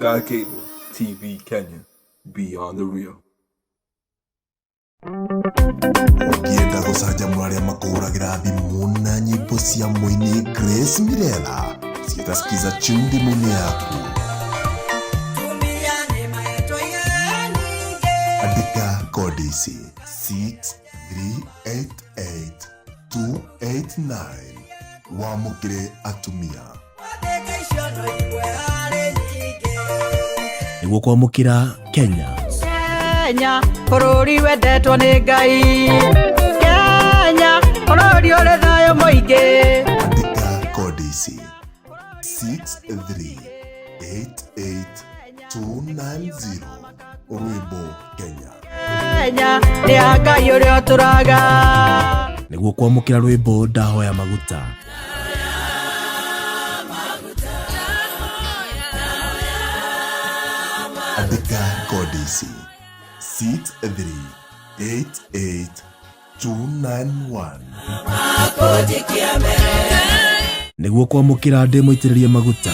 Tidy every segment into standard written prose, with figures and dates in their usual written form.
Sky Cable TV Kenya, beyond the real. Ukienda gucanjamũra arĩa makũhũragĩra thimũ na nyĩmbo cia mũini Grace Mirela cigĩtasikiza chimdimu yaku. Andika kodi ici 6388289 wamũkĩre atumia. Nĩguo kwamũkĩra Kenya. Kenya, bũrũri wendetwo nĩ Ngai. Kenya, bũrũri ũrĩ thayũ mũingĩ. Andika kodi ici 6388290 rwĩmbo Kenya. Kenya, nĩ ya Ngai ũrĩa ũtũraga. Nĩguo kwamũkĩra rwĩmbo ndahoya maguta. Andika kodi ici 6388291 Nĩguo kwamũkĩra ndĩmũitĩrĩrie maguta.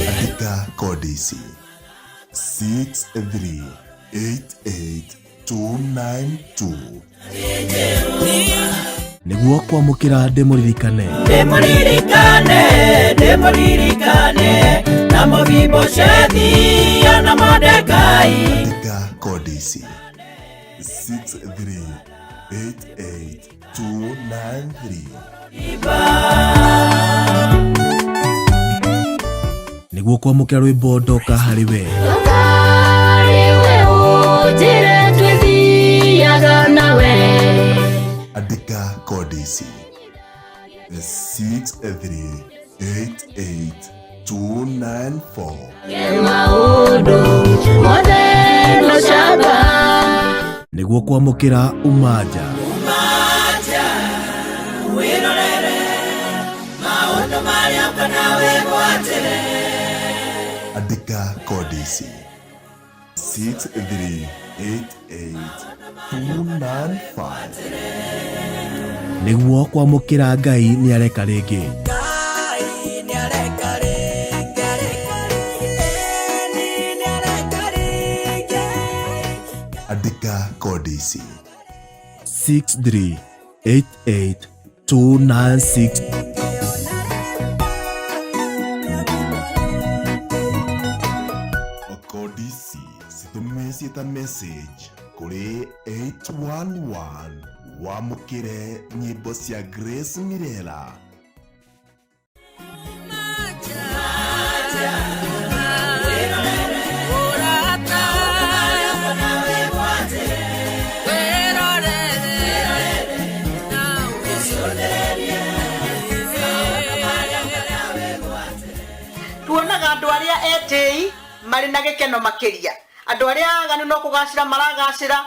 Andika kodi ici 6388292 Nĩguo kwamũkĩra ndĩmũririkane. Ndĩmũririkane na mũhimbo shethi na Mordekai. Andika kodi ici 6388293 Nĩguo kwamũkĩra rwĩmbo ndoka harĩ we. Andika kodi ici 6388294 Nĩguo kwamũkĩra umaja. Andika kodi ici 6388295 Nĩguo kwamũkĩra Ngai nĩareka rĩngĩ. Andika kodi ici 6388296 kodi ici citũme ta message kuri 811 wamũkĩre nyĩmbo cia Grace Mirela. Tuonaga andũ arĩa etĩi marĩ na gĩkeno makĩria. Andũ arĩa aganu no kũgacĩra maragacĩra.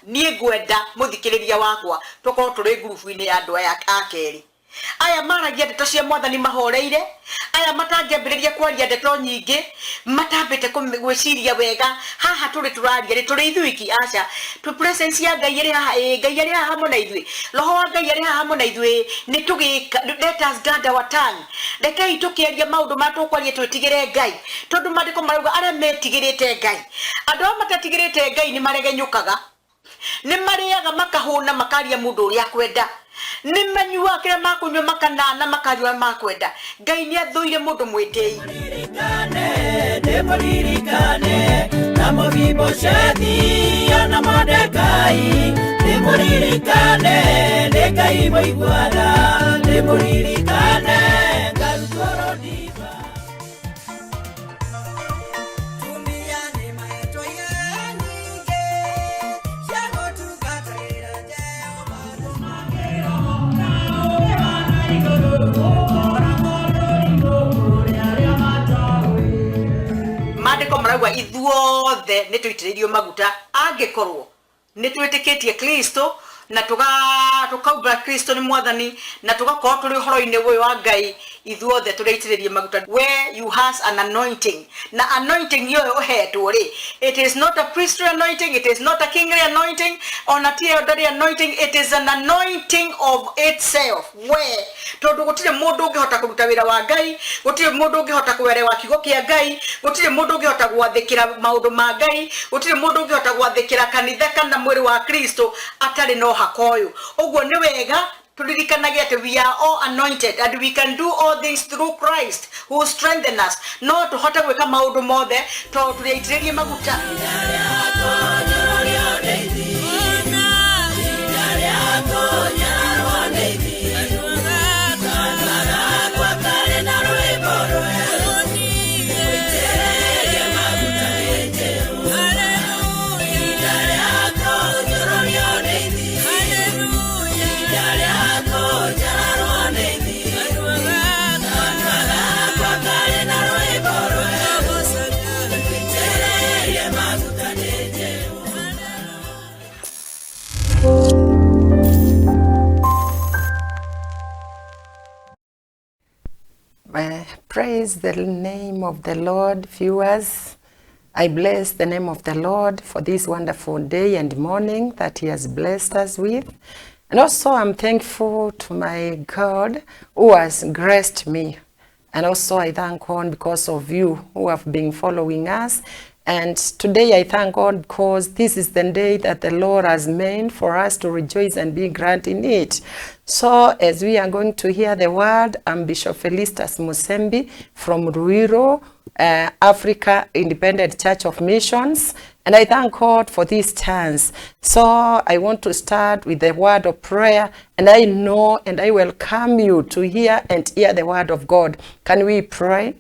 Niĩ ngwenda mũthikĩrĩria wakwa tũkorwo tũrĩ ngurubu-inĩ ya andũ aya a kerĩ. Aya maragia ndeto cia Mwathani mahoreire. Aya matangĩambĩrĩria kwaria ndeto nyingĩ, matambĩte gwĩciria wega. Haha tũraria rĩ tũrĩ ithuiki aca. Tu presence ya Ngai ĩrĩ haha, Ngai arĩ haha hamwe na ithuĩ. Roho wa Ngai arĩ haha hamwe na ithuĩ. Nĩ tũgĩka, let us guard our tongue. Rekei tũkĩaria maũndũ ma tũkwaria twĩtigĩre Ngai. Tondũ maandĩko marauga arĩa metigĩrĩte Ngai. Andũ arĩa matatigĩrĩte Ngai nĩ maregenyũkaga. Nĩ marĩaga makahũna makaria mũndũ ũrĩa kwenda. Nĩ manyua kĩrĩa makũnyua makanana makanyua makwenda. Ngai nĩ athũire mũndũ mwĩtĩi. Ndĩmũririkane na mũhimbo shethi na Mordekai. Ndĩmũririkane nĩ Ngai mũiguana. Ndĩmũririkane ngarutwo rodiva. Maandĩko marauga ithuothe nĩ tũitĩrĩirio maguta angĩkorwo nĩ twĩtĩkĩtie Kristo na tukaubra Kristo ni mwathani na tugakorwo turi horo-ini uyu wa Ngai ithuothe tureitiririe maguta where you has an anointing na anointing yo uhetwo ri it is not a priestly anointing, it is not a kingly anointing or a theodary anointing, it is an anointing of itself where tondu gutire mundu ungihota kuruta wira wa Ngai, gutire mundu ungihota kuwerewa kiugo kia Ngai, gutire mundu ungihota gwathikira maundu ma Ngai, gutire mundu ungihota gwathikira kanitha kana mwiri wa Kristo atari no hakoyu. Uguo ni wega tulirikanage ati we are all anointed and we can do all things through Christ who strengthen us. No tuhota gwika maundu mothe to tureitiririe maguta. Praise the name of the Lord, viewers. I bless the name of the Lord for this wonderful day and morning that He has blessed us with. And also I'm thankful to my God who has graced me. And also I thank God because of you who have been following us. And today I thank God because this is the day that the Lord has made for us to rejoice and be glad in it. So as we are going to hear the word, I'm Bishop Felister Musembi from Ruiro, Africa Independent Church of Missions. And I thank God for this chance. So I want to start with the word of prayer. And I know and I welcome you to hear the word of God. Can we pray?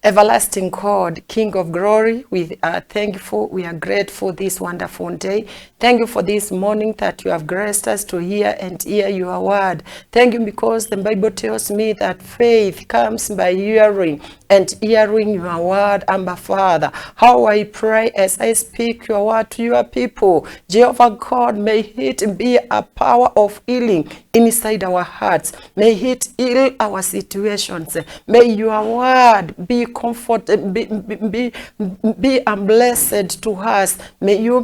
Everlasting God, King of glory, we are thankful, we are grateful this wonderful day. Thank you for this morning that you have graced us to hear your word. Thank you because the Bible tells me that faith comes by hearing and hearing your word, Abba Father. How I pray as I speak your word to your people. Jehovah God, may it be a power of healing inside our hearts. May it heal our situations. May your word be comfort, be blessed to us. May your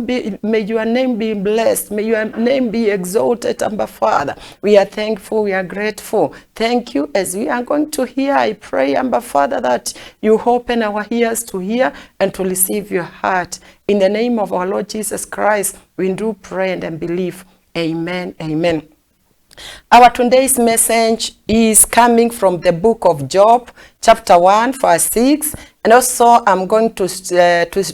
name be blessed. May your name be exalted, Abba Father. We are thankful, we are grateful. Thank you. As we are going to hear, I pray, Abba Father, that you open our ears to hear and to receive your heart. In the name of our Lord Jesus Christ, we do pray and believe. Amen. Amen. Our today's message is coming from the book of Job, chapter 1, verse 6. And also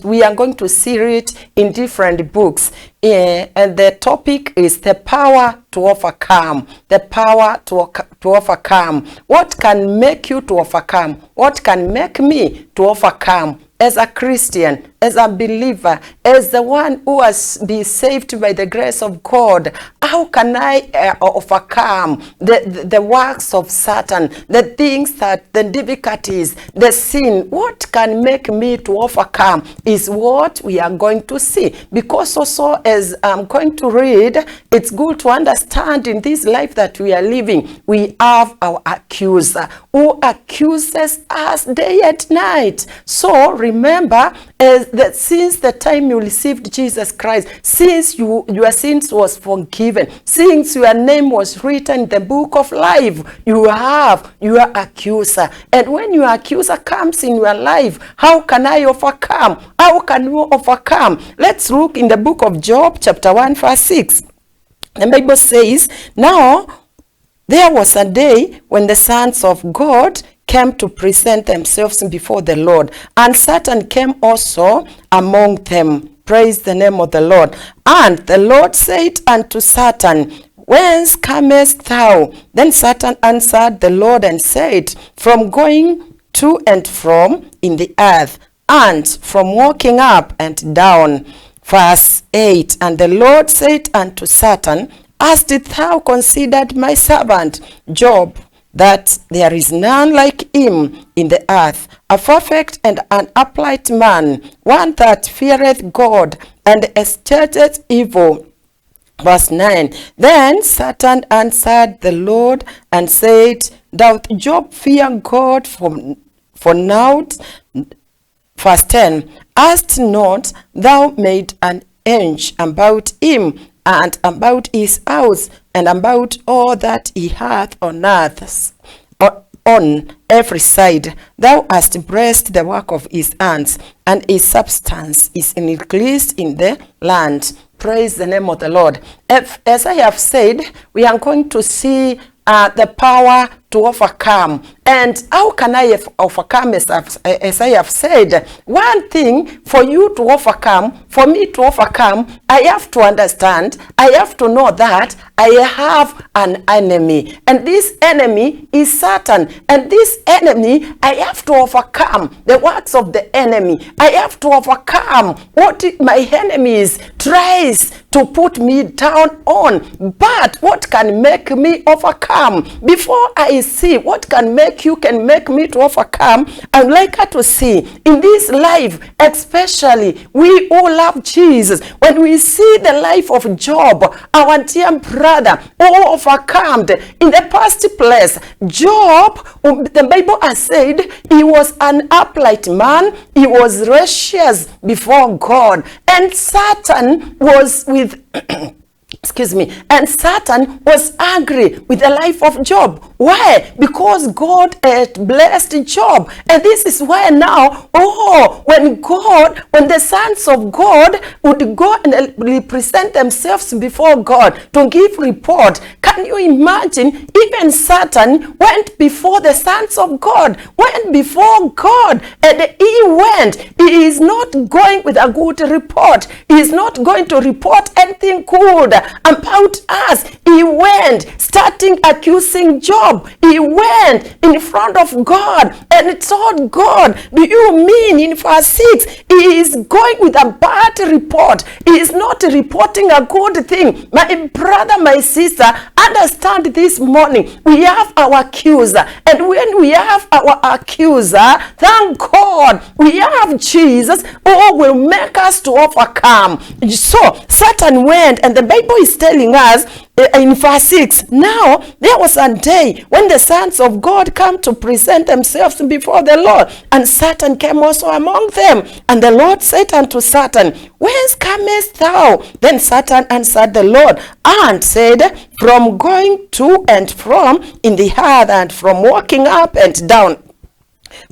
we are going to see it in different books. And the topic is the power to overcome. The power to overcome. What can make you to overcome? What can make me to overcome? As a Christian, as a believer, as the one who has been saved by the grace of God, how can I overcome the works of Satan, the things that, the difficulties, the sin? What can make me to overcome is what we are going to see. Because also as I'm going to read, it's good to understand in this life that we are living, we have our accuser who accuses us day and night. So remember, that since the time you received Jesus Christ, since your sins was forgiven, since your name was written in the book of life, you have your accuser. And when your accuser comes in your life, how can I overcome? How can you overcome? Let's look in the book of Job, chapter 1, verse 6. The Bible says, now there was a day when the sons of God came to present themselves before the Lord, and Satan came also among them. Praise the name of the Lord. And the Lord said unto Satan, whence comest thou? Then Satan answered the Lord and said, from going to and from in the earth, and from walking up and down. Verse 8, and the Lord said unto Satan, hast thou considered my servant Job, that there is none like him in the earth, a perfect and an upright man, one that feareth God and escheweth evil. Verse 9. Then Satan answered the Lord and said, Doth Job fear God for naught? Verse 10. Hast not thou made an edge about him, and about his house, and about all that he hath on earth, on every side? Thou hast blessed the work of his hands, and his substance is increased in the land. Praise the name of the Lord. As I have said, we are going to see the power to overcome. And how can I overcome? As I have said, one thing for you to overcome, for me to overcome, I have to understand, I have to know that I have an enemy. And this enemy is Satan. And this enemy, I have to overcome the works of the enemy. I have to overcome what my enemies tries to put me down on. But what can make me overcome? Before I see what can make me to overcome, I'd like her to see in this life, especially we who love Jesus, when we see the life of Job, our dear brother, who overcome in the first place. Job, the Bible has said, he was an upright man, he was righteous before God, and Satan was with and Satan was angry with the life of Job. Why? Because God had blessed Job. And this is why now, when the sons of God would go and represent themselves before God to give report, can you imagine? Even Satan went before the sons of God, went before God, and he is not going with a good report. He is not going to report anything good about us. He went starting accusing Job. He went in front of God and told God, do you mean in verse 6 he is going with a bad report? He is not reporting a good thing. My brother, my sister, understand this morning, we have our accuser, and when we have our accuser, thank God we have Jesus who will make us to overcome. So Satan went, and the Bible is telling us in verse 6, now there was a day when the sons of God come to present themselves before the Lord, and Satan came also among them. And the Lord said unto Satan, whence comest thou? Then Satan answered the Lord and said, from going to and from in the earth, and from walking up and down.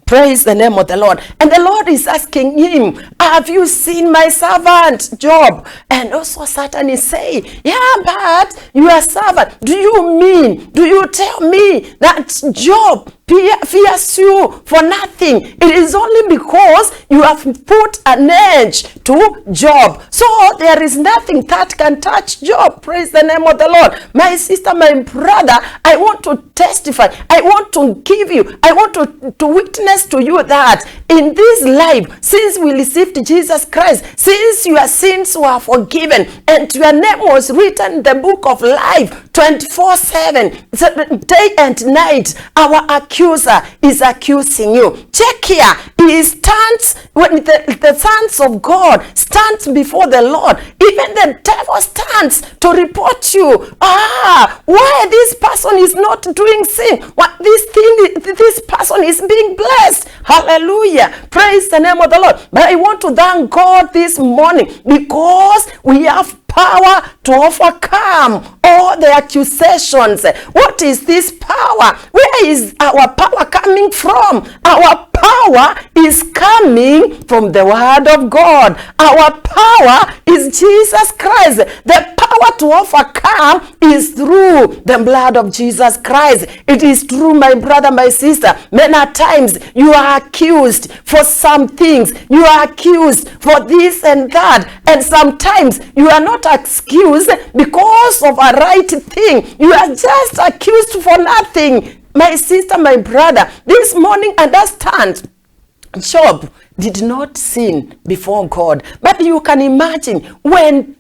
Praise the name of the Lord. And the Lord is asking him, have you seen my servant Job? And also Satan is saying, yeah, but your servant, do you tell me that Job fears you for nothing? It is only because you have put an edge to Job. So there is nothing that can touch Job. Praise the name of the Lord. My sister, my brother, I want to testify. I want to give you, I want to witness to you that in this life, since we received Jesus Christ, since your sins were forgiven and your name was written in the book of life 24/7, day and night, our accuser is accusing you. Check here, he stands, when the sons of God stands before the Lord, even the devil stands to report you. Why this person is not doing sin? What this person is being blessed. Hallelujah. Praise the name of the Lord. But I want to thank God this morning because we have power to overcome all the accusations. What is this power? Where is our power coming from? Our power is coming from the word of God. Our power is Jesus Christ. The power to overcome is through the blood of Jesus Christ. It is true, my brother, my sister. Many times you are accused for some things. You are accused for this and that. And sometimes you are not excused because of a right thing. You are just accused for nothing. My sister, my brother, this morning understand, Job did not sin before God. But you can imagine when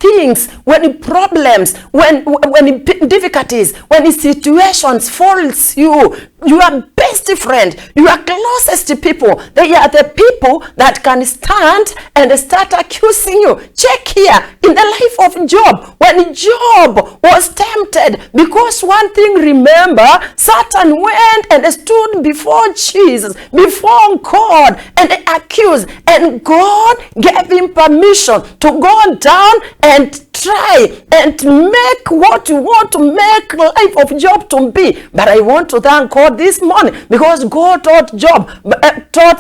problems, when difficulties, when situations falls you, your best friend, your closest people, they are the people that can stand and start accusing you. Check here in the life of Job. When Job was tempted, because one thing, remember, Satan went and stood before Jesus, before God, and accused, and God gave him permission to go down and try and make what you want to make life of Job to be. But I want to thank God this morning, because God taught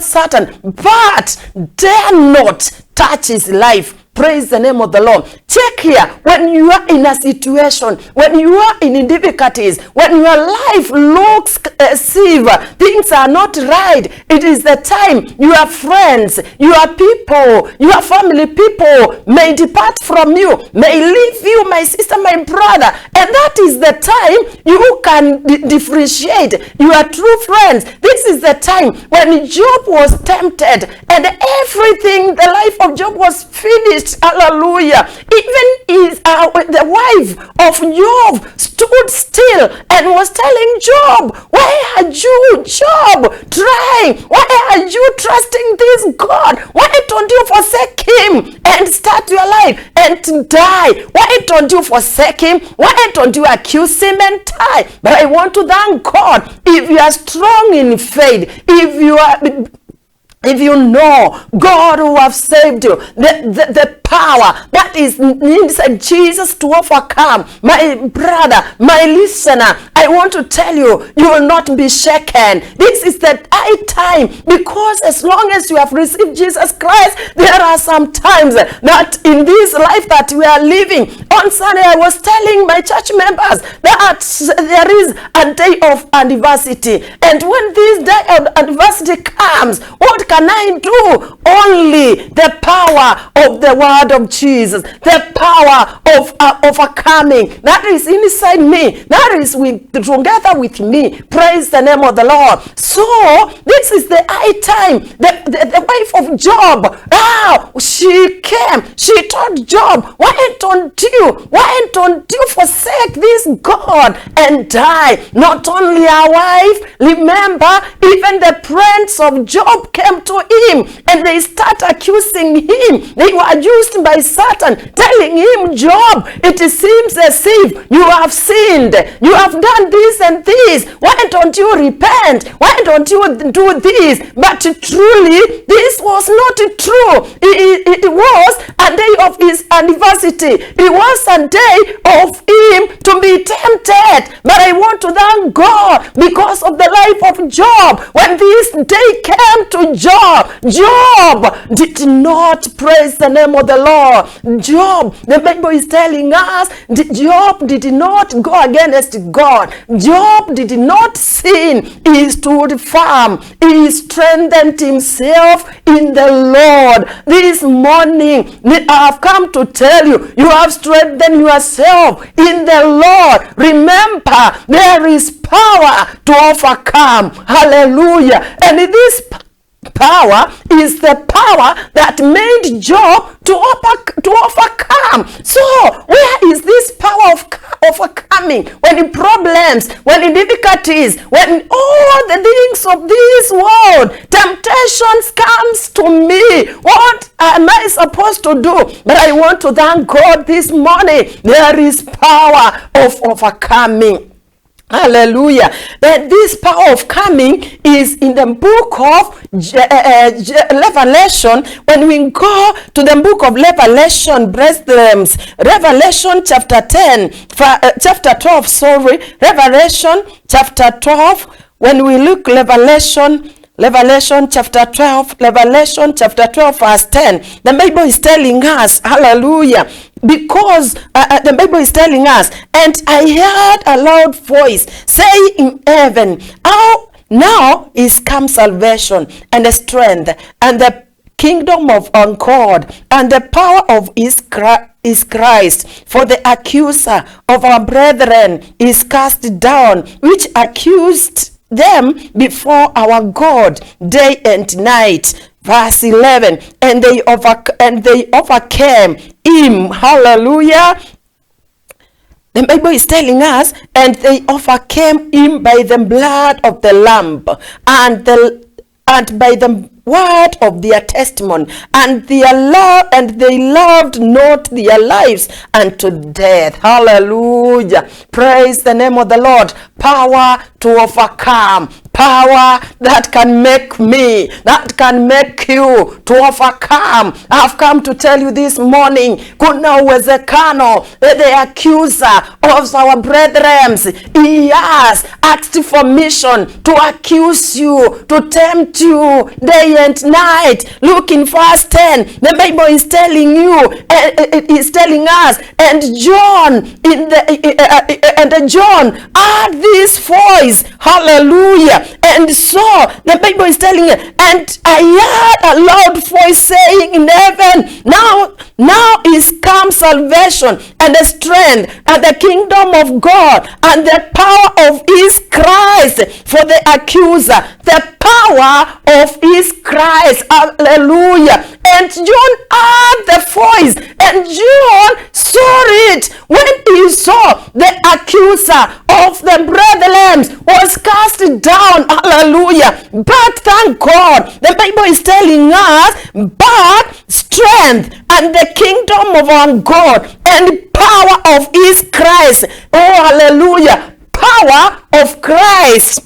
Satan, but dare not touch his life. Praise the name of the Lord. Check here, when you are in a situation, when you are in difficulties, when your life looks as if things are not right, it is the time your friends, your people, your family people may depart from you, may leave you, my sister, my brother, and that is the time you can differentiate your true friends. This is the time when Job was tempted and everything, the life of Job was finished. Hallelujah. Even the wife of Job stood still and was telling Job, why are you, Job, trying? Why are you trusting this God? Why don't you forsake him and start your life and die? Why don't you forsake him? Why don't you accuse him and die? But I want to thank God, if you are strong in faith, if you know God who have saved you, the power that is inside Jesus to overcome, my brother, my listener, I want to tell you, you will not be shaken. This is the high time, because as long as you have received Jesus Christ, there are some times that in this life that we are living. On Sunday, I was telling my church members that there is a day of adversity, and when this day of adversity comes, what can I do? Only the power of the word of Jesus, the power of overcoming that is inside me, that is together with me. Praise the name of the Lord. So this is the high time. The wife of Job, she came, she told Job, why don't you forsake this God and die? Not only our wife, remember, even the friends of Job came to him and they start accusing him. They were accused by Satan, telling him, Job, it seems as if you have sinned, you have done this and this, why don't you repent, why don't you do this? But truly this was not true. It was a day of his adversity, it was a day of him to be tempted. But I want to thank God, because of the life of Job, when this day came to Job did not, praise the name of the Lord. Job, the Bible is telling us, Job did not go against God. Job did not sin. He stood firm. He strengthened himself in the Lord. This morning, I have come to tell you, you have strengthened yourself in the Lord. Remember, there is power to overcome. Hallelujah. And this power is the power that made Job to overcome. So where is this power of overcoming? When in problems, when in difficulties, when all the things of this world, temptations comes to me, what am I supposed to do? But I want to thank God this morning, there is power of overcoming. Hallelujah. That this power of coming is in the book of Revelation. When we go to the book of Revelation, Revelation chapter 12, Revelation chapter 12, when we look Revelation chapter 12 verse 10, the Bible is telling us, hallelujah, because the Bible is telling us, and I heard a loud voice say in heaven, now is come salvation and the strength and the kingdom of our God and the power of his Christ, for the accuser of our brethren is cast down, which accused them before our God day and night. Verse 11, and they overcame him. Hallelujah. The Bible is telling us, and they overcame him by the blood of the Lamb and by the word of their testimony, and they loved not their lives unto death. Hallelujah. Praise the name of the Lord. Power to overcome. Power that can make me, that can make you to overcome. I've come to tell you this morning, kuna uwezekano, the accuser of our brethren, he has asked for mission to accuse you, to tempt you day and night. Look in verse 10, the Bible is telling you, it is telling us, and John heard this voice. Hallelujah. And so the Bible is telling you, and I heard a loud voice saying in heaven, now is come salvation and the strength and the kingdom of God and the power of his Christ. For the accuser, the power of his Christ. Hallelujah. And John heard the voice, and John saw it when he saw the accuser of the brethren was cast down. Hallelujah. But thank God, the Bible is telling us, but strength and the kingdom of our God and power of his Christ. Oh, hallelujah. Power of Christ.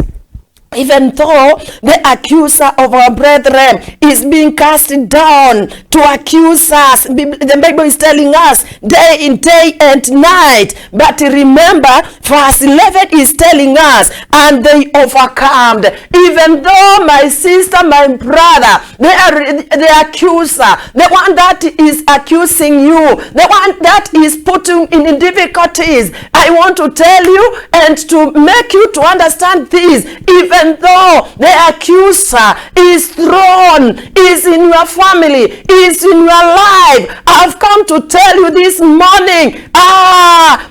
Even though the accuser of our brethren is being cast down to accuse us, the Bible is telling us day and night. But remember, verse 11 is telling us, and they overcome. Even though my sister, my brother, the accuser, the one that is accusing you, the one that is putting in difficulties, I want to tell you and to make you to understand this. Even though the accuser is thrown, is in your family, is in your life, I've come to tell you this morning,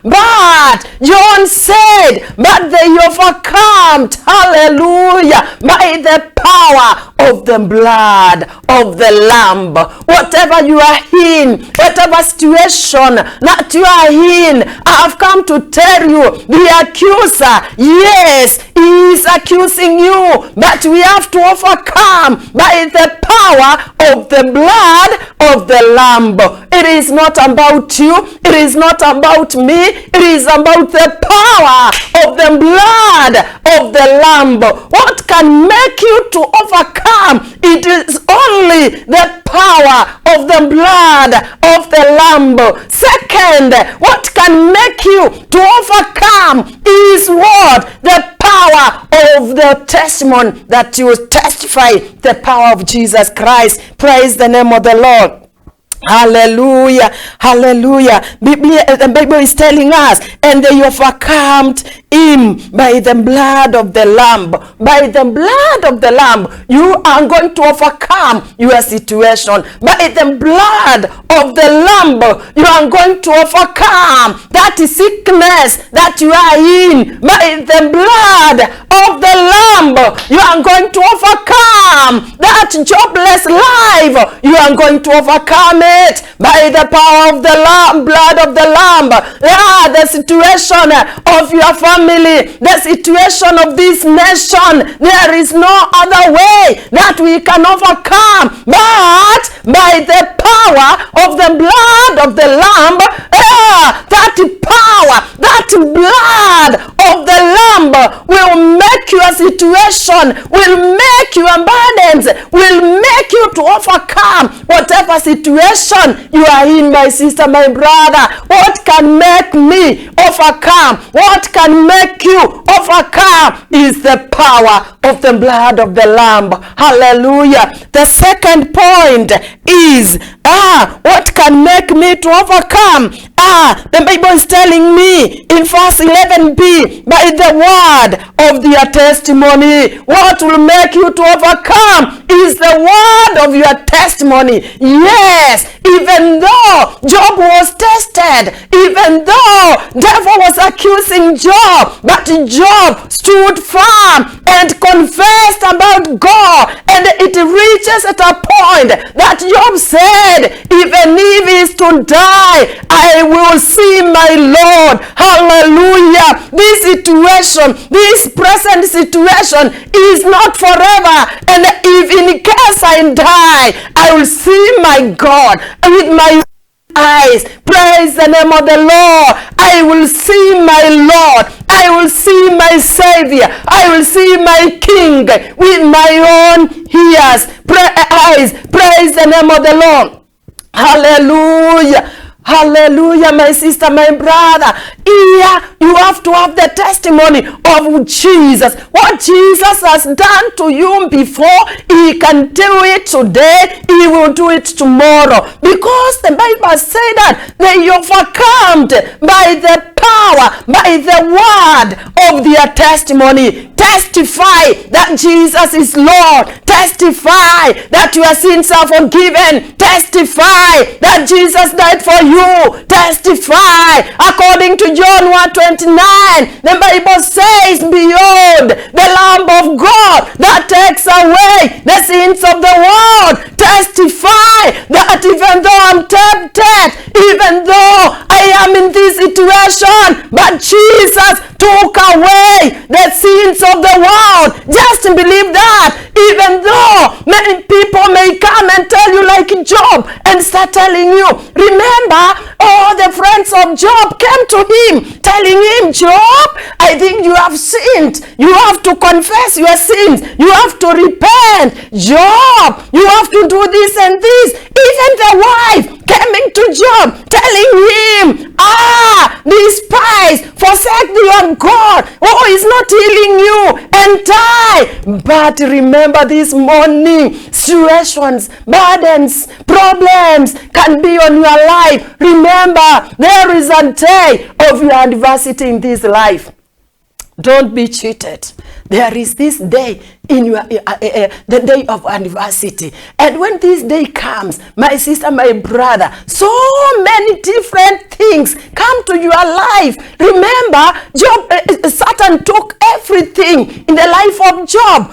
but John said, but they overcome, hallelujah, by the power of the blood of the Lamb. Whatever you are in, whatever situation that you are in, I've come to tell you, the accuser, yes, he is accusing you, but we have to overcome by the power of the blood of the Lamb. It is not about you, it is not about me, it is about the power of the blood of the Lamb. What can make you to overcome? It is only the power of the blood of the Lamb. Second, what can make you to overcome is what? The power of the testimony that you testify, the power of Jesus Christ. Praise the name of the Lord. Hallelujah, hallelujah. The Bible is telling us, and they overcome him by the blood of the Lamb. By the blood of the Lamb, you are going to overcome your situation. By the blood of the Lamb, you are going to overcome that sickness that you are in. By the blood of the Lamb, you are going to overcome that jobless life. You are going to overcome it by the power of the Lamb, blood of the Lamb. The situation of your family, the situation of this nation, there is no other way that we can overcome but by the power of the blood of the Lamb. That power, that blood of the Lamb will make your situation, will make your burdens, will make you to overcome whatever situation you are in, my sister, my brother. What can make me overcome? What can make you overcome is the power of the blood of the Lamb. Hallelujah. The second point is, what can make me to overcome? The Bible is telling me in verse 11b, by the word of their testimony. What will make you to overcome is the word of your testimony. Yes, even though Job was tested, even though devil was accusing Job, but Job Job stood firm and confessed about God, and it reaches at a point that Job said, even if he is to die, I will see my Lord. Hallelujah. This situation, this present situation is not forever, and if in case I die, I will see my God with my eyes. Praise the name of the Lord. I will see my Lord. I will see my Savior. I will see my King with my own eyes. Praise the name of the Lord. Hallelujah. Hallelujah, my sister, my brother. Here you have to have the testimony of Jesus. What Jesus has done to you before, he can do it today, he will do it tomorrow. Because the Bible says that they overcome by the power, by the word of their testimony. Testify that Jesus is Lord. Testify that your sins are forgiven. Testify that Jesus died for you. Testify. According to John 1:29, the Bible says, behold, the Lamb of God that takes away the sins of the world. Testify that even though I'm tempted, even though I am in this situation, but Jesus took away the sins of the world. Just believe that. Even though many people may come and tell you like Job and start telling you, remember, all the friends of Job came to him telling him, Job, I think you have sinned. You have to confess your sins. You have to repent. Job, you have to do this and this. Even the wife coming to Job telling him, despise, forsake your God, who is not healing you, and die. But remember this morning, situations, burdens, problems can be on your life. Remember, there is a day of your adversity in this life. Don't be cheated. There is this day in your the day of adversity, and when this day comes, my sister, my brother, so many different things come to your life. Remember, Job, Satan took everything in the life of Job.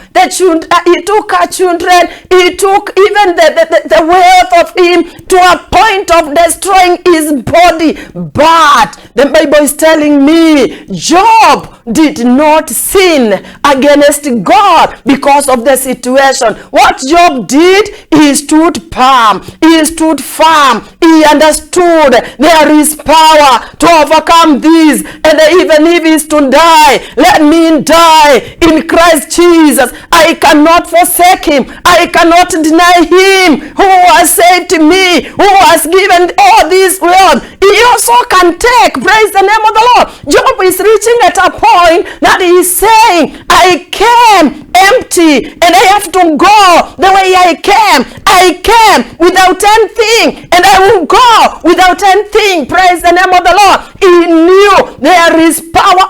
He took her children. He took even the wealth of him to a point of destroying his body. But the Bible is telling me Job did not sin against God because of the situation. What Job did, he stood firm. He stood firm. He understood there is power to overcome this. And even if he is to die, let me die in Christ Jesus. I cannot forsake him. I cannot deny him who has saved me, who has given all this world. He also can take. Praise the name of the Lord. Job is reaching at a point that he is saying, I came empty and I have to go the way I came. I came without anything and I will go without anything. Praise the name of the Lord. He knew there is power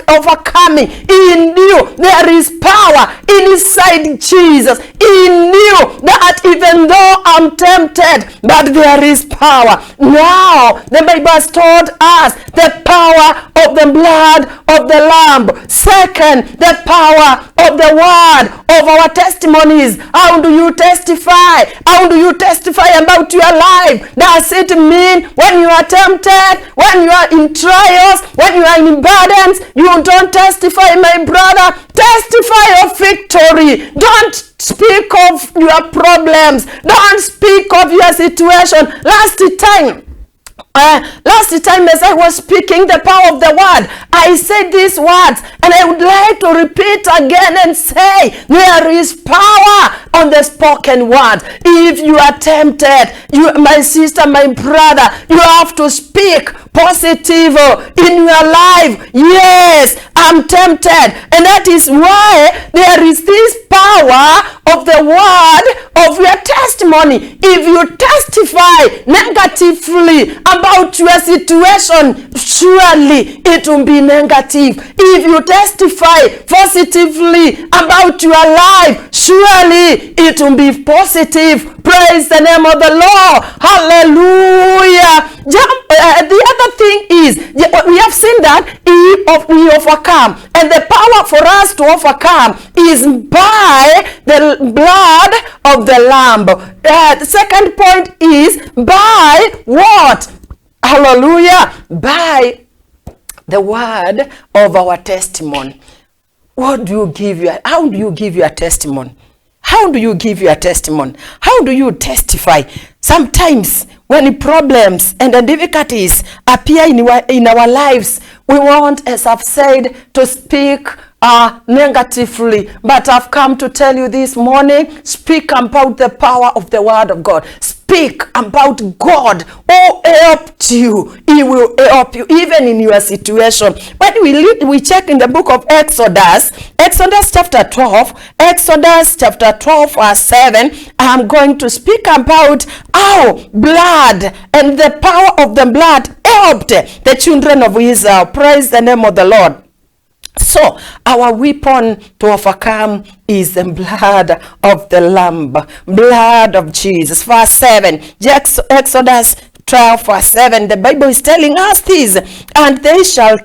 overcoming. He knew there is power inside Jesus. He knew that even though I'm tempted, but there is power. Now the Bible has told us the power of the blood of the Lamb. Second, the power of the word of our testimonies. How do you testify? How do you testify about your life? Does it mean when you are tempted, when you are in trials, when you are in burdens, you don't testify, my brother? Testify of victory. Don't speak of your problems. Don't speak of your situation. Last time as I was speaking the power of the word, I said these words, and I would like to repeat again and say there is power on the spoken word. If you are tempted, my sister, my brother, you have to speak positive in your life. Yes, I'm tempted, and that is why there is this power of the word of your testimony. If you testify negatively about your situation, surely it will be negative. If you testify positively about your life, surely it will be positive. Praise the name of the Lord. Hallelujah. The other thing is, we have seen that we overcome, and the power for us to overcome is by the blood of the Lamb. The second point is by what? Hallelujah. By the word of our testimony. What do you give your, how do you give your testimony? How do you give your testimony? How do you testify? Sometimes when problems and the difficulties appear in our lives, we want, as I've said, to speak negatively. But I've come to tell you this morning, speak about the power of the word of God. Speak about God who helped you. He will help you even in your situation. When we check in the book of Exodus chapter 12, Exodus chapter 12 verse 7, I'm going to speak about how blood and the power of the blood helped the children of Israel. Praise the name of the Lord. So, our weapon to overcome is the blood of the Lamb, blood of Jesus. Verse 7, Exodus 12, verse 7, the Bible is telling us this, and they shall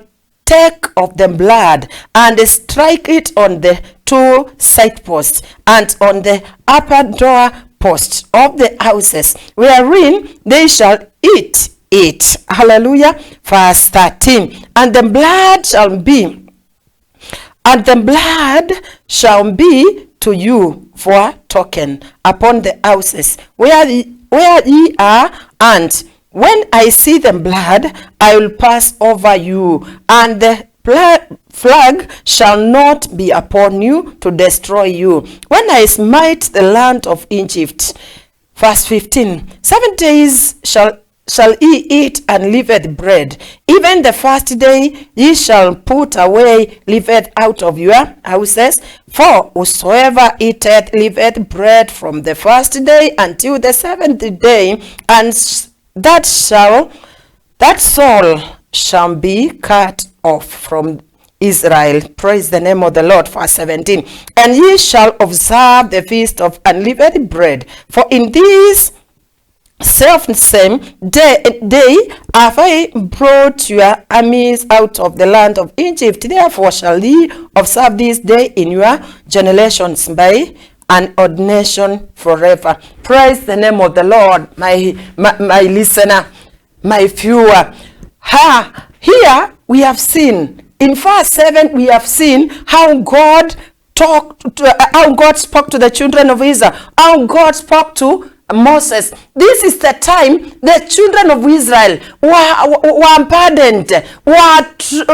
take of the blood and strike it on the two side posts and on the upper door posts of the houses, wherein they shall eat it. Hallelujah. Verse 13, and the blood shall be to you for token upon the houses where ye are, and when I see the blood, I will pass over you, and the flag shall not be upon you to destroy you, when I smite the land of Egypt. Verse 15, 7 days shall ye eat unleavened bread. Even the first day ye shall put away leaven out of your houses. For whosoever eateth leavened bread from the first day until the 7th day, and that soul shall be cut off from Israel. Praise the name of the Lord. Verse 17, and ye shall observe the feast of unleavened bread, for in this self-same day have I brought your armies out of the land of Egypt. Therefore shall ye observe this day in your generations by an ordination forever. Praise the name of the Lord, my listener, my viewer. Here we have seen, in verse 7, we have seen how God spoke to the children of Israel, how God spoke to Moses. This is the time the children of Israel were burdened, were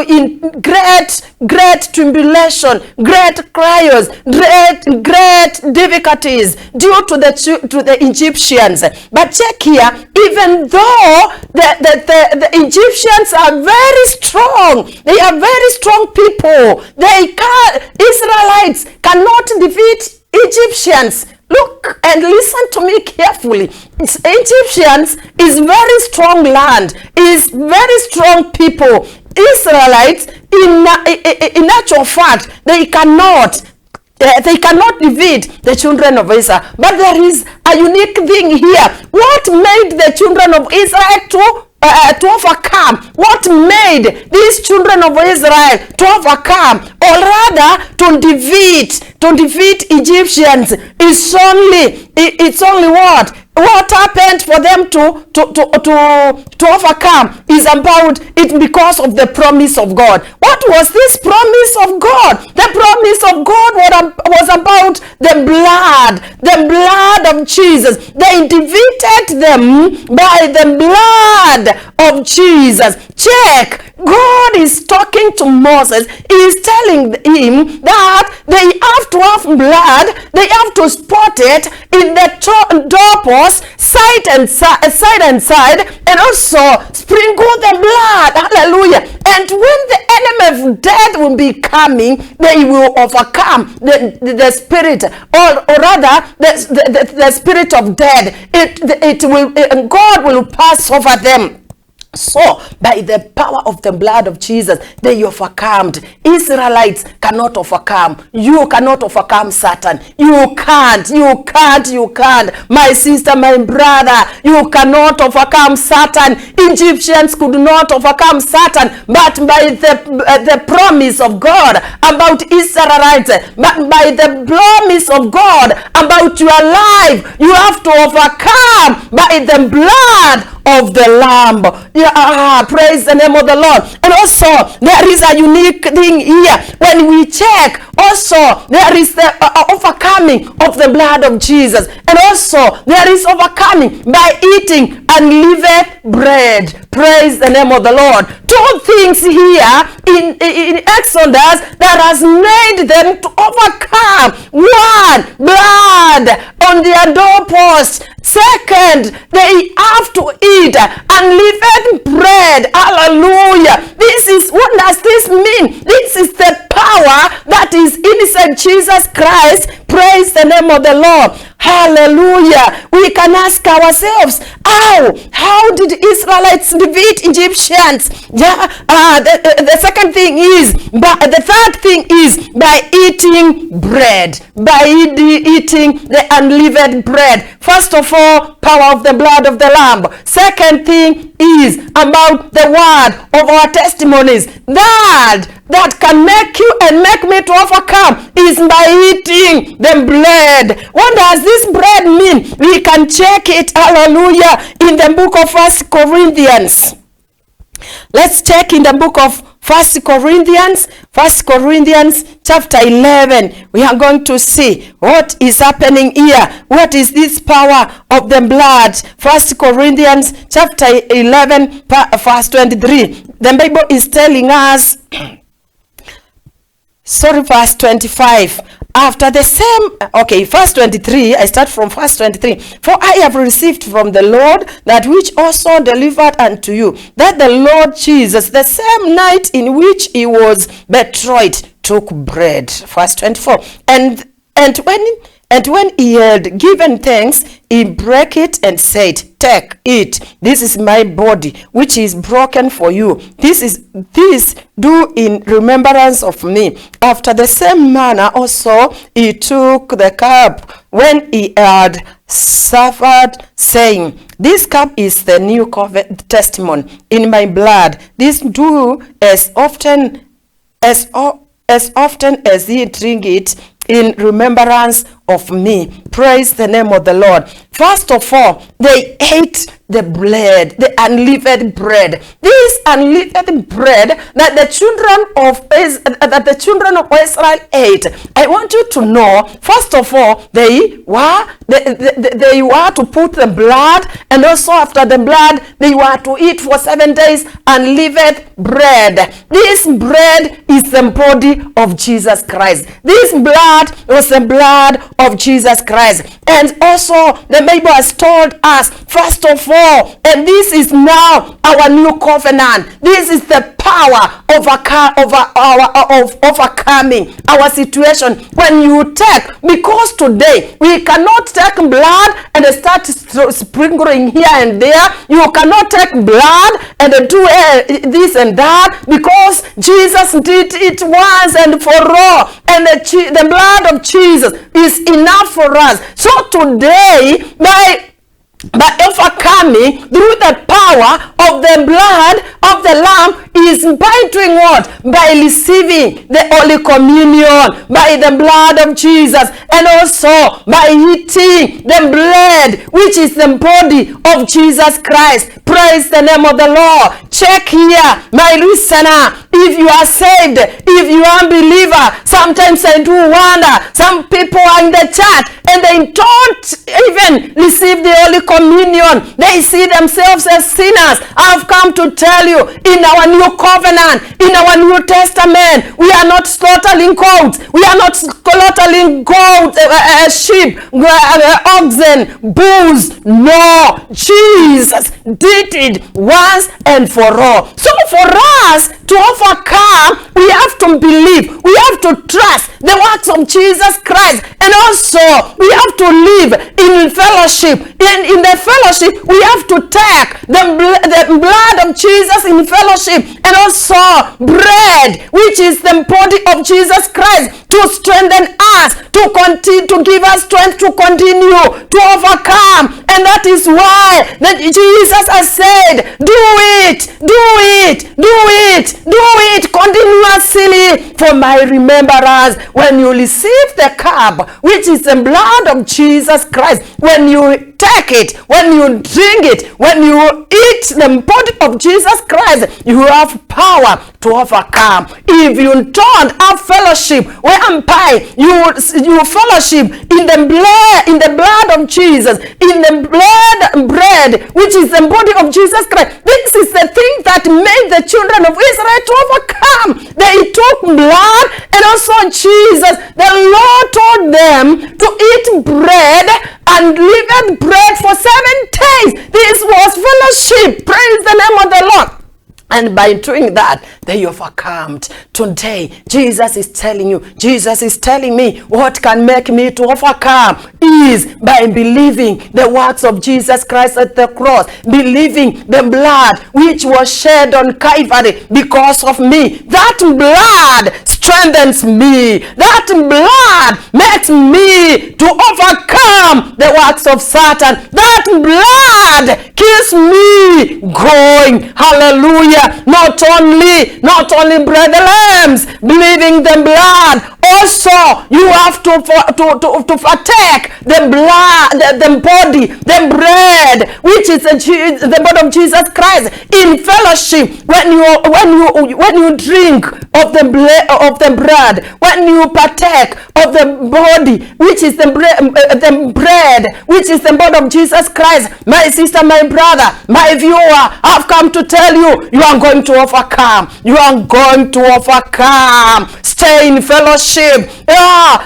in great tribulation, great trials, great difficulties due to the Egyptians. But check here, even though the Egyptians are very strong, they are very strong people. Israelites cannot defeat Egyptians. Look and listen to me carefully. Egyptians is very strong land, is very strong people. Israelites, in actual fact, they cannot defeat the children of Israel. But there is a unique thing here. What made the children of Israel to overcome? What made these children of Israel to overcome, or rather to defeat Egyptians? It's only what happened for them to overcome is about it because of the promise of God. What was this promise of God? The promise of God was about the blood of Jesus. They defeated them by the blood of Jesus. Check. God is talking to Moses. He is telling him that they have to have blood. They have to spot it in the doorpost, side and side, and also sprinkle the blood. Hallelujah. And when the enemy of death will be coming, they will overcome the spirit, or rather the spirit of death. God will pass over them. So, by the power of the blood of Jesus, they overcome. Israelites cannot overcome. You cannot overcome Satan. You can't. My sister, my brother, you cannot overcome Satan. Egyptians could not overcome Satan, but by the promise of God about Israelites, but by the promise of God about your life, you have to overcome by the blood of the Lamb. Praise the name of the Lord. And also there is a unique thing here. When we check, also there is the overcoming of the blood of Jesus, and also there is overcoming by eating unleavened bread. Praise the name of the Lord. Two things here in Exodus that has made them to overcome. One, blood on their doorpost. Second, they have to eat unleavened bread. Hallelujah. What does this mean? This is the power that is inside Jesus Christ. Praise the name of the Lord. Hallelujah. We can ask ourselves, how did Israelites defeat Egyptians? The second thing is, the third thing is by eating bread, by eating the unleavened bread. First of all, power of the blood of the Lamb. Second thing is about the word of our testimonies. That can make you and make me to overcome is by eating the bread. What does this bread mean? We can check it, hallelujah, in the book of 1 Corinthians. Let's check in the book of 1 Corinthians chapter 11. We are going to see what is happening here. What is this power of the blood? 1 Corinthians chapter 11 verse 23. The Bible is telling us verse 25. After the same, verse 23, I start from verse 23. For I have received from the Lord that which also delivered unto you, that the Lord Jesus, the same night in which he was betrayed, took bread. Verse 24. And when he had given thanks, he brake it and said, Take, eat. This is my body, which is broken for you. This do in remembrance of me. After the same manner also he took the cup when he had suffered, saying, This cup is the new covenant testimony in my blood. This do as often as ye drink it in remembrance of me. Praise the name of the Lord. First of all, they ate the bread, the unleavened bread. This unleavened bread that the children of Israel ate. I want you to know, first of all, they were to put the blood, and also after the blood, they were to eat for 7 days unleavened bread. This bread is the body of Jesus Christ. This blood was the blood of Jesus Christ. And also, the Bible has told us, first of all, and this is now our new covenant. This is the power of overcoming our situation. When you take, because today we cannot take blood and start sprinkling here and there. You cannot take blood and do this and that, because Jesus did it once and for all, and the blood of Jesus is enough for us. So today, by overcoming through the power of the blood of the Lamb is by doing what? By receiving the Holy Communion by the blood of Jesus, and also by eating the bread, which is the body of Jesus Christ. Praise the name of the Lord. Check here, my listener, if you are saved, if you are a believer. Sometimes I do wonder, some people are in the church and they don't even receive the Holy Communion. They see themselves as sinners. I've come to tell you, in our new covenant, in our New Testament, we are not slaughtering goats. We are not slaughtering goats, sheep, oxen, bulls. No, Jesus did it once and for all. So for us to overcome, we have to believe, we have to trust the works of Jesus Christ. And also, we have to live in fellowship. And in the fellowship, we have to take the blood of Jesus in fellowship. And also, bread, which is the body of Jesus Christ, to strengthen us, to continue, to give us strength to continue, to overcome. And that is why that Jesus has said, do it, do it, do it, do it continuously for my remembrance. When you receive the cup, which is the blood of Jesus Christ, when you take it, when you drink it, when you eat the body of Jesus Christ, you have power to overcome. If you don't have fellowship, whereby you fellowship in the blood of Jesus, in the bread, which is the body of Jesus Christ. This is the thing that made the children of Israel to overcome. They took blood and also Jesus. The Lord told them to eat bread and leavened bread for 7 days. This was fellowship. Praise the name of the Lord. And by doing that, they overcome. Today, Jesus is telling you, Jesus is telling me, what can make me to overcome is by believing the works of Jesus Christ at the cross, believing the blood which was shed on Calvary because of me. That blood strengthens me. That blood makes me to overcome the works of Satan. That blood keeps me going. Hallelujah. Not only bread and lambs, believing the blood, also you have to partake the blood, the body, the bread, which is the body of Jesus Christ in fellowship. When you drink of the bread, when you partake of the body, which is the bread, which is the body of Jesus Christ, my sister, my brother, my viewer, I've come to tell you, you are going to overcome. You are going to overcome. Stay in fellowship.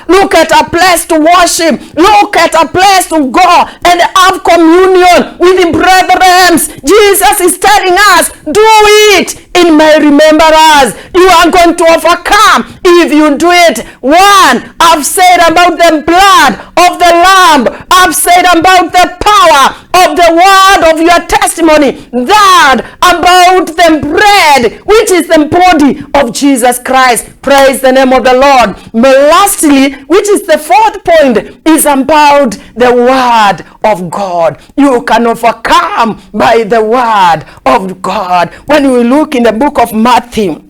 Look at a place to worship. Look at a place to go and have communion with the brethren. Jesus is telling us, do it in my remembrance. You are going to overcome if you do it. One, I've said about the blood of the Lamb. I've said about the power of the word of your testimony. That about the bread, which is the body of Jesus Christ. Praise the name of the Lord. But lastly, which is the fourth point, is about the word of God. You can overcome by the word of God. When we look in the book of Matthew,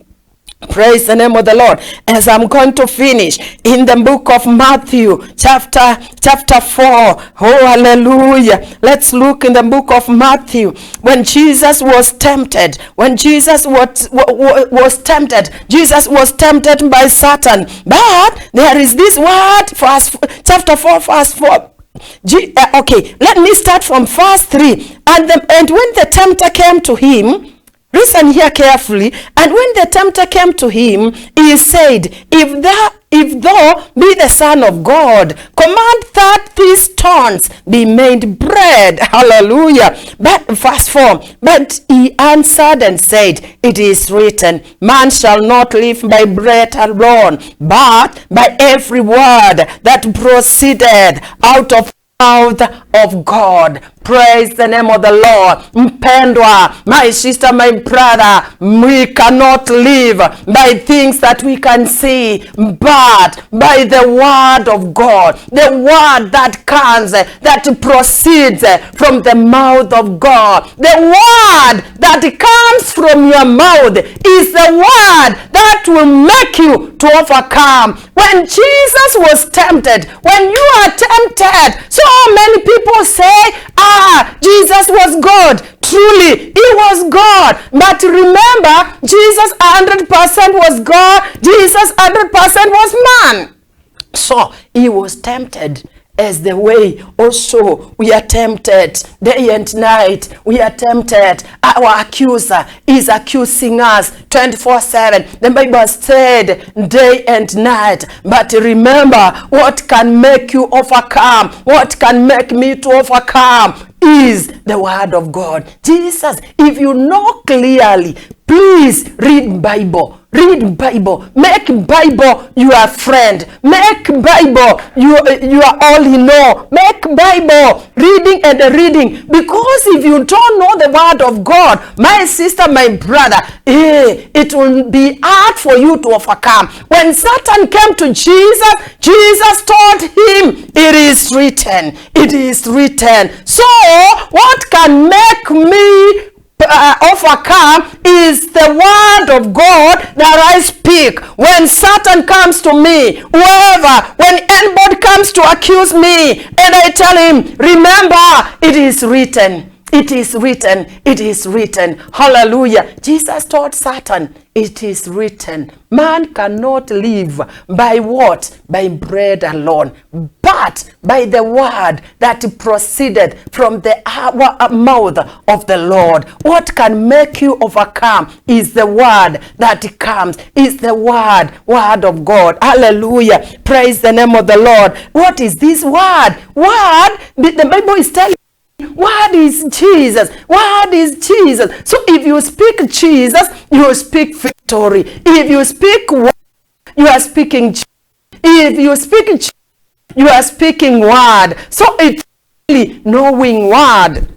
praise the name of the Lord, as I'm going to finish in the book of Matthew chapter 4. Oh, hallelujah. Let's look in the book of Matthew. When Jesus was tempted, Jesus was tempted by Satan. But there is this word, chapter 4, verse 4. Okay, let me start from verse 3. And when the tempter came to him, listen here carefully. And when the tempter came to him, he said, If thou be the Son of God, command that these stones be made bread. Hallelujah. But verse 4, but he answered and said, It is written, man shall not live by bread alone, but by every word that proceedeth out of the mouth of God. Praise the name of the Lord. Mpendwa, my sister, my brother, we cannot live by things that we can see, but by the word of God, the word that comes, that proceeds from the mouth of God. The word that comes from your mouth is the word that will make you to overcome. When Jesus was tempted, when you are tempted, so many people say, Jesus was God. Truly, he was God. But remember, Jesus 100% was God. Jesus 100% was man. So, he was tempted as the way also we are tempted day and night. We are tempted. Our accuser is accusing us 24/7. The Bible said day and night. But remember, what can make you overcome? What can make me to overcome is the word of God. Jesus, if you know clearly, please read Bible. Read Bible. Make Bible your friend. Make Bible your all in all. Make Bible reading and reading. Because if you don't know the word of God, my sister, my brother, it will be hard for you to overcome. When Satan came to Jesus, Jesus told him, it is written. It is written. So what can make me overcome is the word of God that I speak. When Satan comes to me, when anybody comes to accuse me, and I tell him, remember, it is written. It is written. It is written. Hallelujah. Jesus told Satan, it is written. Man cannot live by what? By bread alone, but by the word that proceeded from the mouth of the Lord. What can make you overcome is the word that comes, is the word of God. Hallelujah. Praise the name of the Lord. What is this word? The Bible is telling. Word is Jesus. Word is Jesus. So if you speak Jesus, you speak victory. If you speak word, you are speaking Jesus. If you speak Jesus, you are speaking word. So it's really knowing word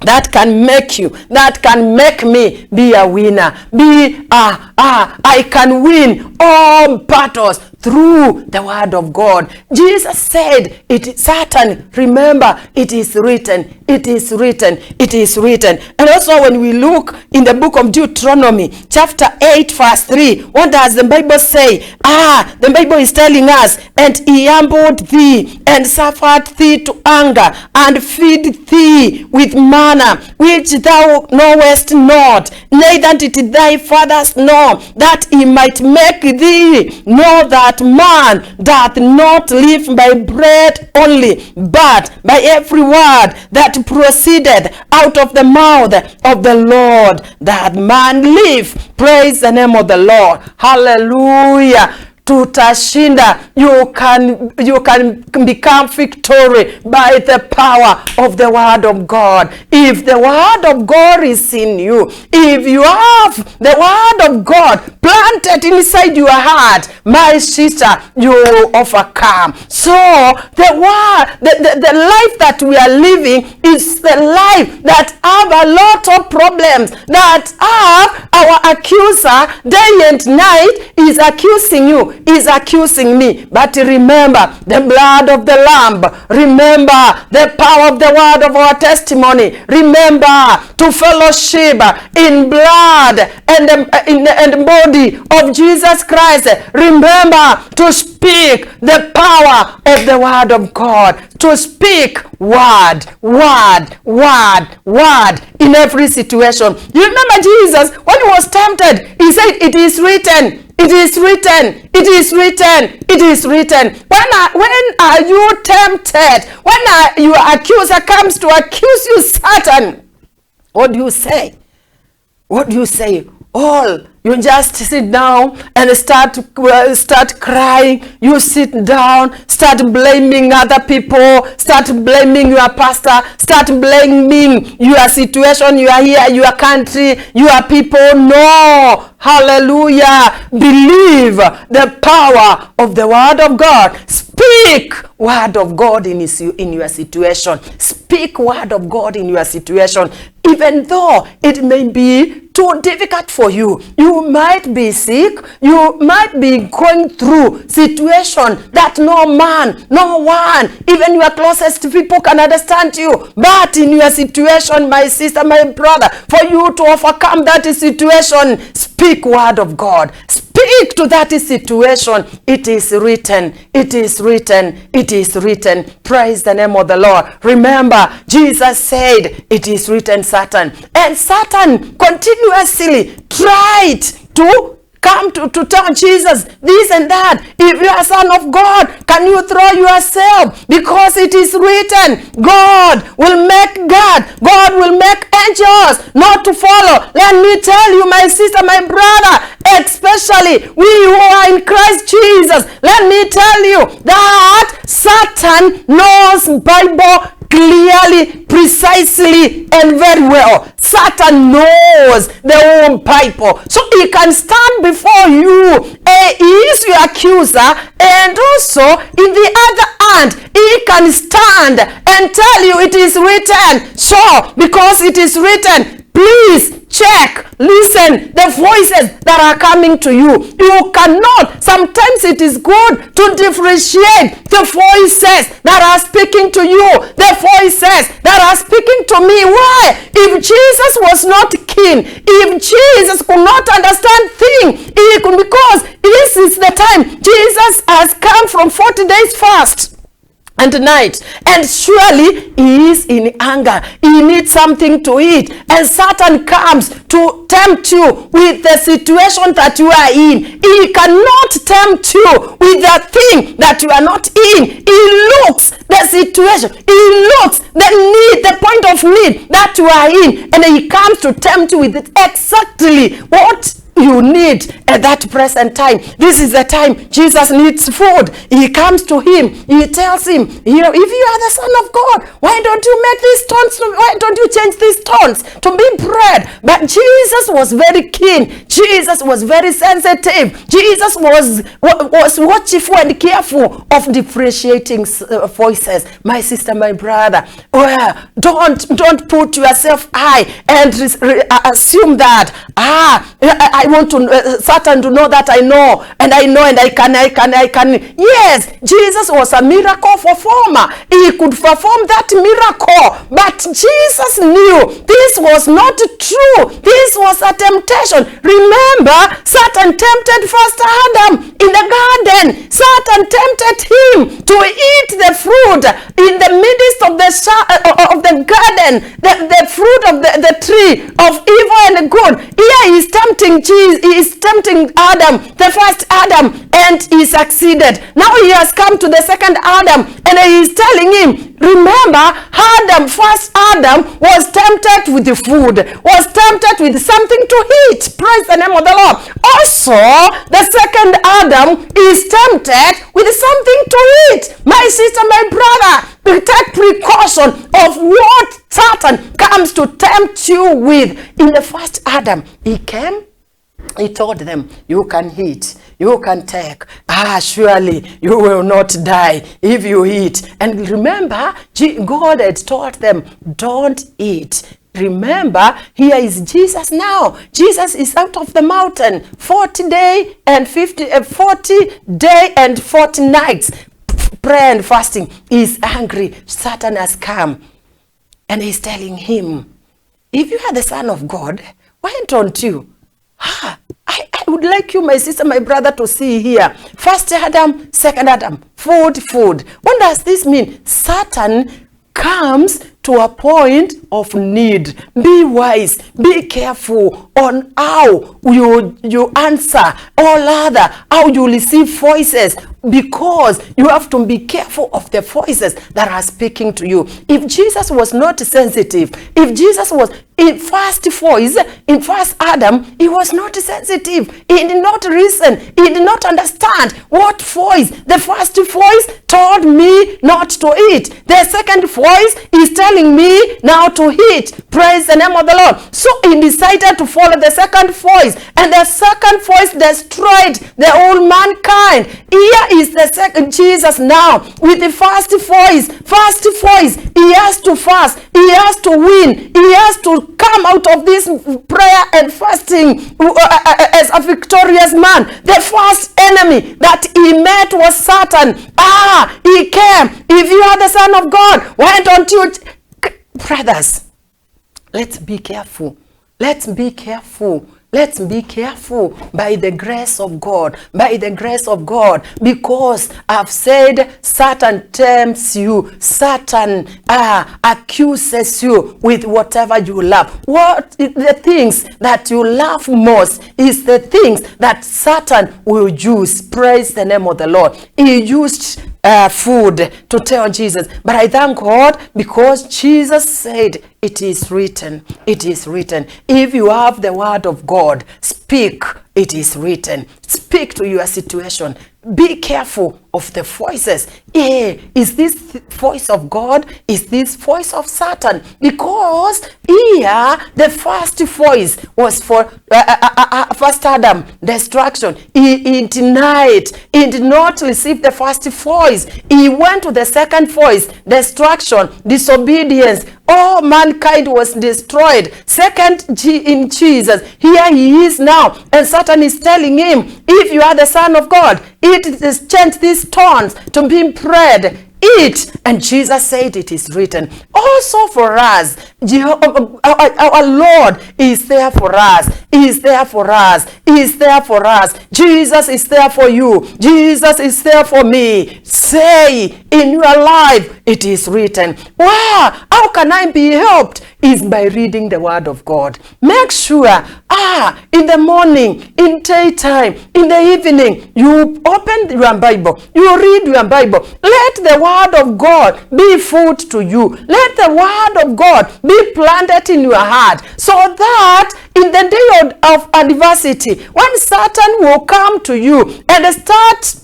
that can make you, that can make me be a winner. I can win all battles through the word of God. Jesus said, Satan, remember, it is written, it is written, it is written. And also when we look in the book of Deuteronomy, chapter 8, verse 3, what does the Bible say? The Bible is telling us, and he humbled thee, and suffered thee to hunger, and feed thee with manna, which thou knowest not, neither did thy fathers know, that he might make thee know that man doth not live by bread only, but by every word that proceeded out of the mouth of the Lord, that man live. Praise the name of the Lord. Hallelujah. Tutashinda. You can become victory by the power of the word of God. If the word of God is in you, if you have the word of God planted inside your heart, my sister, you will overcome. So the life that we are living is the life that have a lot of problems, that have our accuser day and night is accusing you, is accusing me. But remember the blood of the Lamb. Remember the power of the word of our testimony. Remember to fellowship in blood and body of Jesus Christ. Remember to speak the power of the word of God. To speak word in every situation. You remember Jesus, when he was tempted, he said, it is written. It is written. It is written. It is written. When are you tempted? When your accuser comes to accuse you, Satan, what do you say? What do you say? You just sit down and start crying. You sit down, start blaming other people, start blaming your pastor, start blaming your situation, you are here, your country, your people. No. Hallelujah. Believe the power of the word of God. Speak word of God in your situation. Speak word of God in your situation. Even though it may be too difficult for you. You might be sick. You might be going through situation that no man, no one, even your closest people can understand you. But in your situation, my sister, my brother, for you to overcome that situation, speak word of God. Speak to that situation. It is written. It is written. It is written. Praise the name of the Lord. Remember, Jesus said, it is written, Satan. And Satan continuously tried to come to tell Jesus this and that. If you are a son of God, can you throw yourself? Because it is written, God will make God will make angels not to follow. Let me tell you, my sister, my brother, especially we who are in Christ Jesus, let me tell you that Satan knows Bible clearly, precisely, and very well. Satan knows the whole Bible. So he can stand before you. He is your accuser. And also, in the other hand, he can stand and tell you it is written. So, because it is written, please check, listen, the voices that are coming to you. You cannot. Sometimes it is good to differentiate the voices that are speaking to you, the voices that are speaking to me. Why? If Jesus was not keen, if Jesus could not understand things, because this is the time Jesus has come from 40 days fast and night, and surely he is in anger. He needs something to eat, and Satan comes to tempt you with the situation that you are in. He cannot tempt you with the thing that you are not in. He looks the situation, he looks the need, the point of need that you are in, and he comes to tempt you with exactly what you need at that present time. This is the time Jesus needs food. He comes to him. He tells him, if you are the Son of God, why don't you make these stones, why don't you change these stones to be bread? But Jesus was very keen. Jesus was very sensitive. Jesus was watchful and careful of differentiating voices. My sister, my brother, don't put yourself high and assume that, I want to Satan to know that I know, and I can. Yes, Jesus was a miracle performer. He could perform that miracle, but Jesus knew this was not true. This was a temptation. Remember, Satan tempted first Adam in the garden. Satan tempted him to eat the fruit in the midst of the garden, the fruit of the tree of evil and good. Here he is tempting he is tempting Adam, the first Adam, and he succeeded. Now he has come to the second Adam, and he is telling him, remember, first Adam was tempted with the food, was tempted with something to eat. Praise the name of the Lord. Also, the second Adam is tempted with something to eat. My sister, my brother, take precaution of what Satan comes to tempt you with. In the first Adam, he came, he told them, you can eat, you can take. Surely you will not die if you eat. And remember, God had told them, don't eat. Remember, here is Jesus now. Jesus is out of the mountain. 40 day and 40 nights. Prayer and fasting. He's angry. Satan has come. And he's telling him, if you are the Son of God, why don't you? I would like you, my sister, my brother, to see here. First Adam, second Adam, food. What does this mean? Satan comes to a point of need. Be wise, be careful on how you answer all other, how you receive voices, because you have to be careful of the voices that are speaking to you. If Jesus was not sensitive, if Jesus was in first voice, in first Adam, he was not sensitive. He did not listen. He did not understand what voice. The first voice told me not to eat. The second voice is telling me now to eat. Praise the name of the Lord. So he decided to follow the second voice, and the second voice destroyed the whole mankind. Here is the second Jesus now with the first voice. First voice, he has to fast. He has to win. He has to come out of this prayer and fasting as a victorious man. The first enemy that he met was Satan. He came. If you are the Son of God, why don't you... Brothers, let's be careful. Let's be careful. Let's be careful by the grace of God. By the grace of God. Because I've said Satan tempts you. Satan accuses you with whatever you love. What is the things that you love most is the things that Satan will use. Praise the name of the Lord. He used food to tell Jesus. But I thank God because Jesus said, it is written. It is written. If you have the word of God, speak. It is written. Speak to your situation. be careful of the voices. Is this voice of God? Is this voice of Satan? Because here the first voice was for first Adam, destruction. He denied. He did not receive the first voice. He went to the second voice, destruction, disobedience. All mankind was destroyed. Second in Jesus. Here he is now. And Satan is telling him, if you are the Son of God, change these stones to be bread. Eat. And Jesus said it is written. Also for us, our Lord is there for us. He is there for us. He is there for us. Jesus is there for you. Jesus is there for me. Say in your life, it is written. Wow, how can I be helped? Is by reading the word of God. Make sure, in the morning, in daytime, in the evening, you open your Bible, you read your Bible. Let the word of God be food to you. Let the word of God be planted in your heart, so that in the day of adversity, when Satan will come to you and start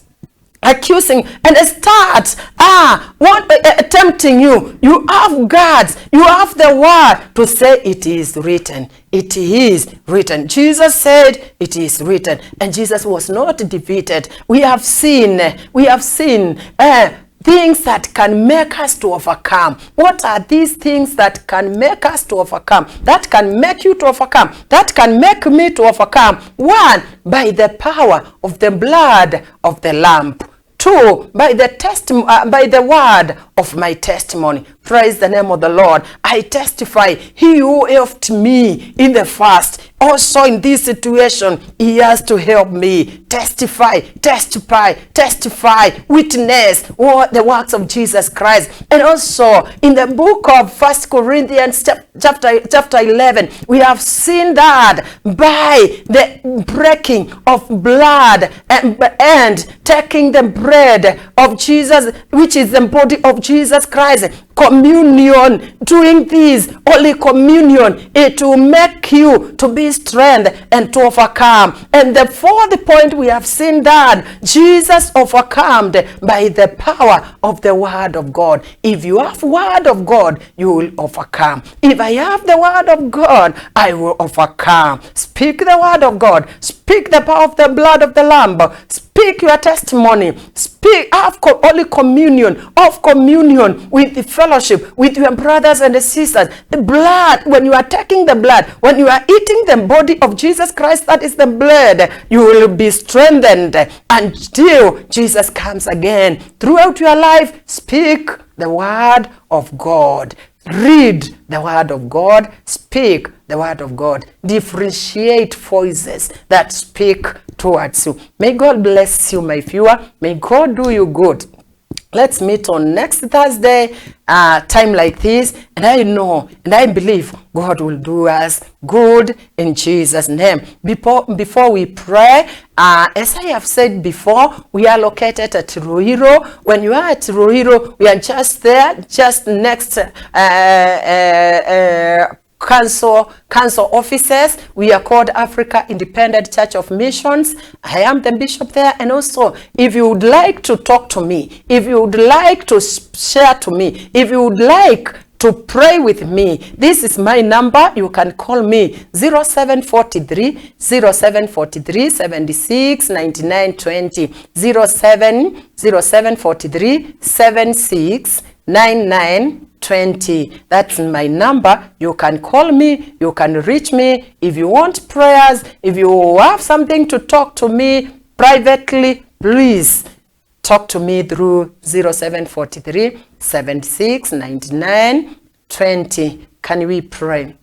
accusing and start tempting you, you have guards, you have the word to say it is written. It is written. Jesus said it is written, and Jesus was not defeated. We have seen things that can make us to overcome. What are these things that can make us to overcome? That can make you to overcome. That can make me to overcome. One, by the power of the blood of the Lamb. Two, by the word of my testimony. Praise the name of the Lord. I testify, he who helped me in the fast, also in this situation, he has to help me. Testify, testify, testify, witness the works of Jesus Christ. And also in the book of 1 Corinthians chapter 11, we have seen that by the breaking of blood and taking the bread of Jesus, which is the body of Jesus Christ, communion, doing this holy communion, it will make you to be strength and to overcome. And the fourth point, we have seen that Jesus overcome by the power of the word of God. If you have word of God, you will overcome. If I have the word of God, I will overcome. Speak the word of God. Speak the power of the blood of the Lamb. Speak your testimony. Speak, have holy communion, of communion with the fellowship, with your brothers and sisters. The blood, when you are taking the blood, when you are eating the body of Jesus Christ, that is the blood, you will be strengthened until Jesus comes again. Throughout your life, speak the word of God. Read the word of God. Speak the word of God. Differentiate voices that speak towards you. May God bless you, my viewer. May God do you good. Let's meet on next Thursday, time like this. And I know and I believe God will do us good in Jesus' name. Before we pray, as I have said before, we are located at Ruiro. When you are at Ruiro, we are just there, just next council offices. We are called Africa Independent Church of Missions. I am the bishop there. And also, if you would like to talk to me, if you would like to share to me, if you would like to pray with me, this is my number. You can call me 0743 76 99 20 0743 76 99 20. That's my number. You can call me, you can reach me. If you want prayers, if you have something to talk to me privately, please talk to me through 0743 76 99 20. Can we pray?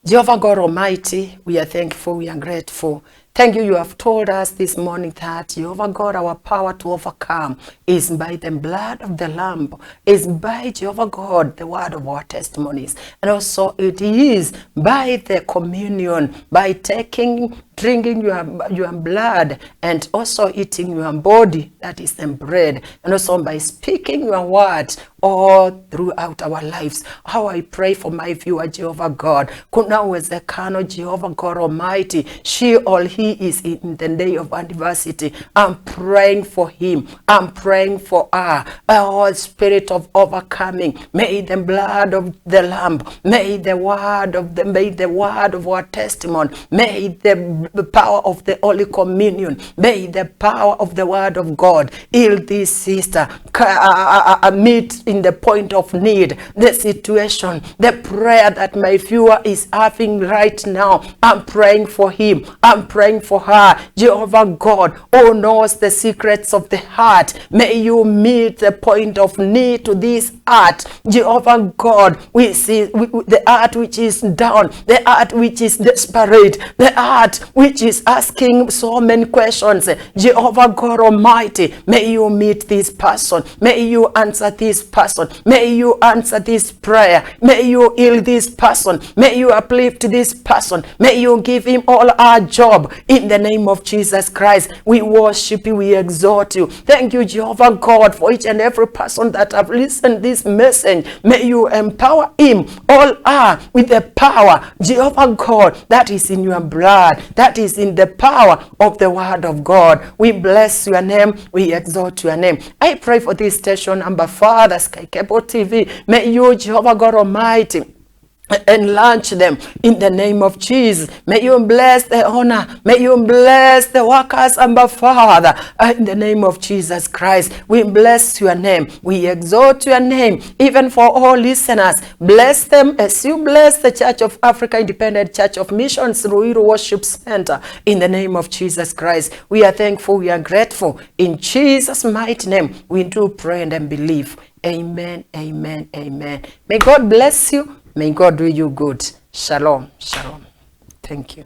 Jehovah God Almighty, we are thankful, we are grateful. Thank you. You have told us this morning that, Jehovah God, our power to overcome is by the blood of the Lamb, is by, Jehovah God, the word of our testimonies. And also it is by the communion, by taking drinking your blood, and also eating your body, that is the bread, and also by speaking your word all throughout our lives. How I pray for my viewer, Jehovah God. Kuna uwezekano, Jehovah God Almighty, she or he is in the day of adversity. I'm praying for him. I'm praying for her. Oh, spirit of overcoming. May the blood of the Lamb, may the word of our testimony, may the power of the Holy Communion, may the power of the word of God heal this sister, meet in the point of need, the situation, the prayer that my viewer is having right now. I'm praying for him. I'm praying for her. Jehovah God, who knows the secrets of the heart, may you meet the point of need to this heart. Jehovah God, we see the heart which is down, the heart which is desperate, the heart which is asking so many questions. Jehovah God Almighty, may you meet this person. May you answer this person. May you answer this prayer. May you heal this person. May you uplift this person. May you give him all our job in the name of Jesus Christ. We worship you. We exhort you. Thank you, Jehovah God, for each and every person that have listened this message. May you empower him, all are with the power, Jehovah God, that is in your blood, that is in the power of the word of God. We bless your name. We exalt your name. I pray for this station number, Father, Sky Cable TV. May you, Jehovah God Almighty, enlarge them in the name of Jesus. May you bless the owner. May you bless the workers, Abba Father, in the name of Jesus Christ. We bless your name. We exalt your name, even for all listeners. Bless them as you bless the Church of Africa Independent Church of Missions Ruiru Worship Center in the name of Jesus Christ. We are thankful. We are grateful. In Jesus' mighty name, we do pray and believe. Amen, amen, amen. May God bless you. May God do you good. Shalom, shalom. Thank you.